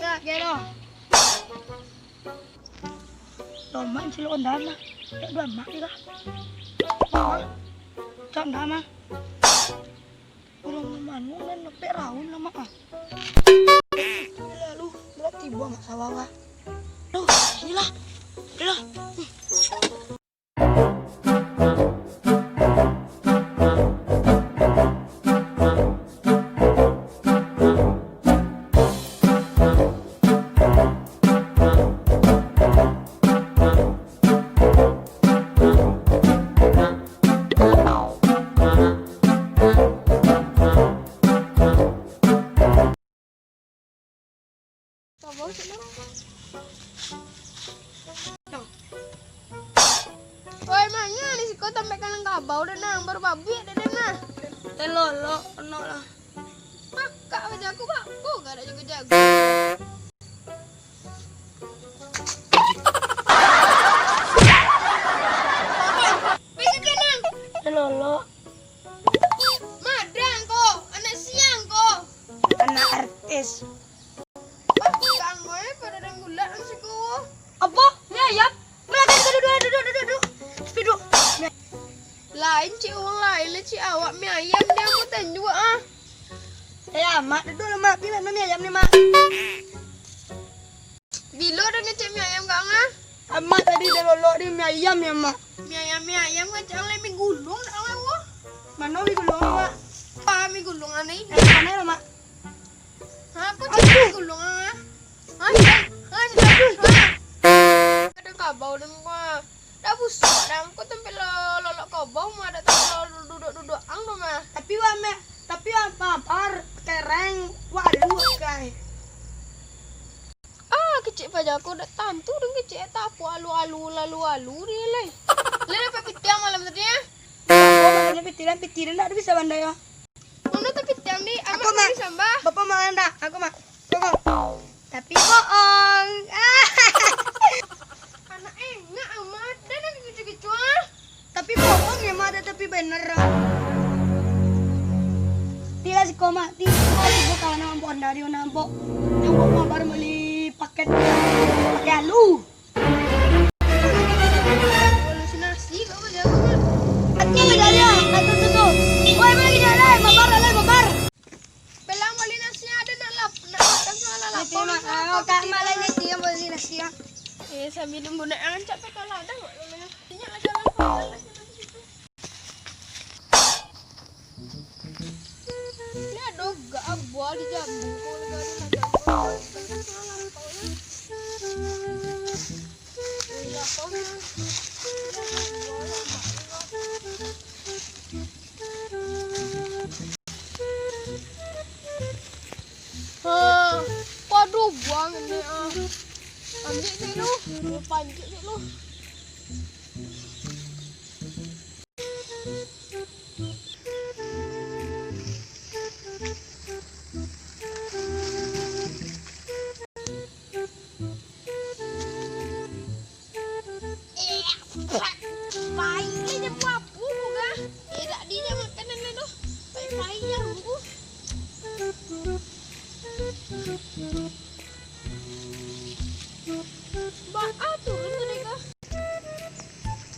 ka, kero. Toman sila on dama. Dua mak ka. Chọn dama. Urang manu nan peraun lama ah. Lalu berarti buang sawawa. Duh, inilah. Inilah. Oi, maknya di siko sampai kanang kabau dan nang baru babi ada nah. Telolo, ono lah. Makak aja aku baku gak ada jago-jago. Bisa kanang. Telolo, Madang kok, anak siang kok. anak artis. Kang gue pada ada gula nang siko. Apa? Nyayap? Melati duduk. Duduk. Lain ci uang lain lah ci awak mie ayam dia mau tenju ah. Ya, mak duduk lah mak. Pilih mie ayam nih mak. Bilo ada ngecek mie ayam gak ngah? Mak tadi telolo di mie ayam ya mak. Mie ayam kan jangan lebih gulung nak lewo. Mana mie gulung mak? Apa mie gulung aneh? Mana ya mak? Apa cik mie gulung ah? Hah? Kadang kabau dan gua. Dah busuk dah aku tempel lolok kabau mah ada duduk ang tu mah. Tapi papar kereng walu kai. Ah kecik pada aku dah tantu dan kecik tak apa alu dia lai. Lai dapat pitiang malam tadi ya? Apa makanya pitiran tak bisa bandai ya? Mana tu pitiang di? Aku Amat mak. di sambah. Bapak makan tak? Aku mak. Bohong. Tapi bohong. Anak enak amat dan nak kecu-kecu ah. Tapi bohong ya mak, ada tapi bener. Tidak si koma, tidak si buka nampok dari nampok. Yang bawa baru beli paket alu. Halusinasi kau aja aku mah. Aku menjadi aku tutup. Woi mana kita leh, babar. Belang beli nasi ada nak makan soal lapor. Oh kak malah ni dia beli nasi ya. Sambil nunggu nak angkat pakai ladang kok namanya. Tinyak lagi lapor. Ini ada gak abuah di jambu kau negara ladang. Waduh buang ini ah. Ambil sih lu, pancik sih lu. Pahit dia buah apa bukan? Tak dia makanan ni tu. Pahit yang buku. Ba'a turun tadi kah?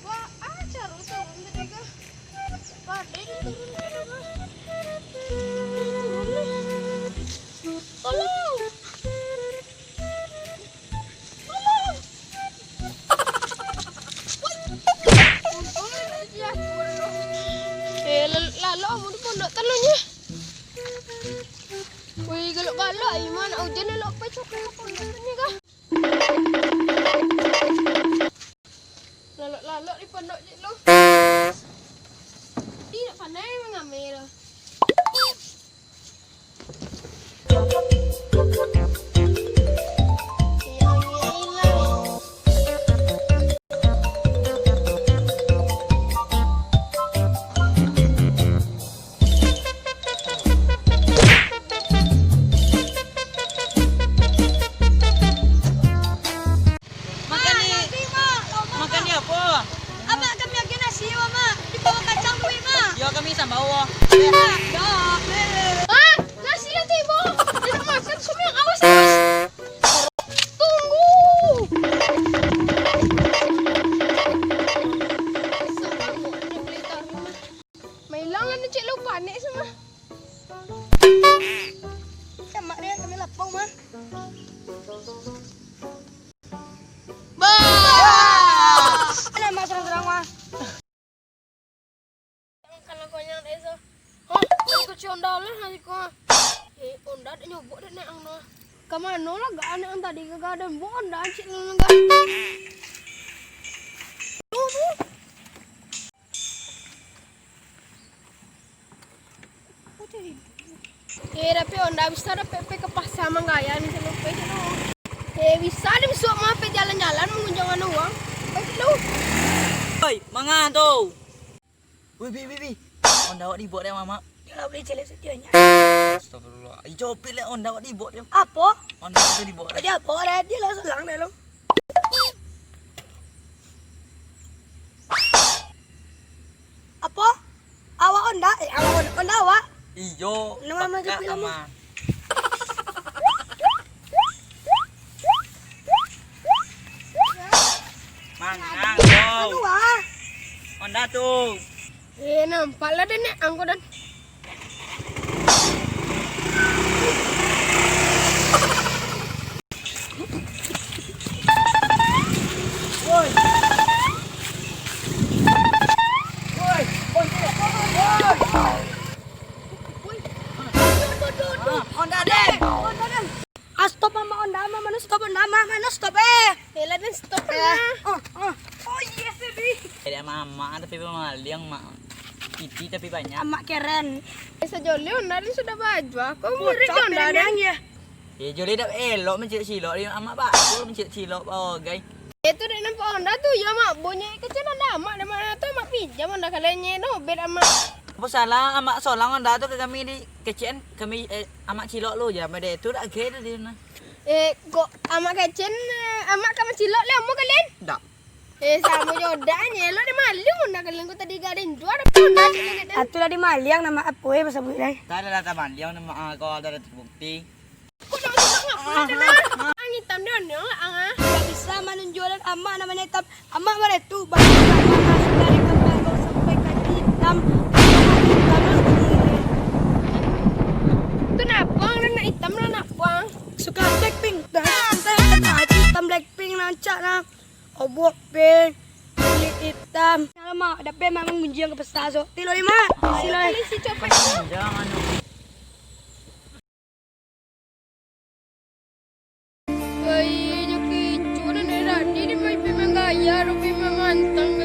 Ba'a turun tadi kah? Badai turun tadi kah? Tolong! Lalu kamu di pondok telurnya. Wih, galak-galak iman hujan ni lok pecok ke pondok ni kah? Lalok di pondok je lu. Dia nak pandai mengambil. Makan ni apa? Apa kami yakin Ano mas serang mah? Kalau kau yang eso. Oh, aku ciondal lah hari ko. Onda ada nyobok deh nek angno. Kamano lah gak aneh ang tadi gak ada bonda cik lu enggak. Tapi onda bisa ada PP ke pasar Manggaya nih selu pe selu. Bisa nih besok mah pe jalan-jalan mengunjungan uang. Pe selu. Oi, mangan tu. Bi. Onda awak dibuat dia mama. Kalau beli jelek sejanya. Astagfirullah. Ijo pilih onda awak dibuat dia. Apa? Onda tu dibuat. Dia apa? Dia lah selang deh lo. Apa? Awak onda? Onda awak? Ijo. Nama macam film ama. Mangan tu. Anu ah. Onda tu. Nampak lah deh nek angko dan. Onda deh. Stop mama onda, mana stop onda, mana stop Lah dan stop lah. Oh yes baby. Ada mama tapi pemaliang mak. Piti tapi banyak. Amak keren. Sejoli onda ni sudah baju. Aku murid onda dan. ya. Joli dah elok mencik silok dia amak bagus mencik silok oh guys. Itu dek nampak onda tu ya mak bunyi kecil onda mak di mana tu mak pinjam onda kalanya no bed amak. Apa salah amak solang onda tu ke kami di kecian kami amak cilok lu ya mede tu dak ke dia na. Kok amak kecil amak kamu cilok le amu kalian? Dak. Sama jodanya lo di malu onda kalian ku tadi garin dua ada onda kalian. Atulah di Maliang nama apa ya bahasa Bulai. Tak ada taman dia nama kau ada terbukti. Kok dah ngapa dah? Ang hitam dia nyong lah ang ah. Gak bisa menunjukkan amak namanya hitam. Amak mana itu banyak dari kepala sampai kaki hitam. Tu napang na hitam na napang. Suka Blackpink. Dah hitam Blackpink nancak na. Obok pink. Kulit hitam. Kalau mak ada pe memang munjiang ke pesta so. Tilo lima. Silo. Si copet. Jangan Ay, yo que chura na di may pimangaya, ro pimamantang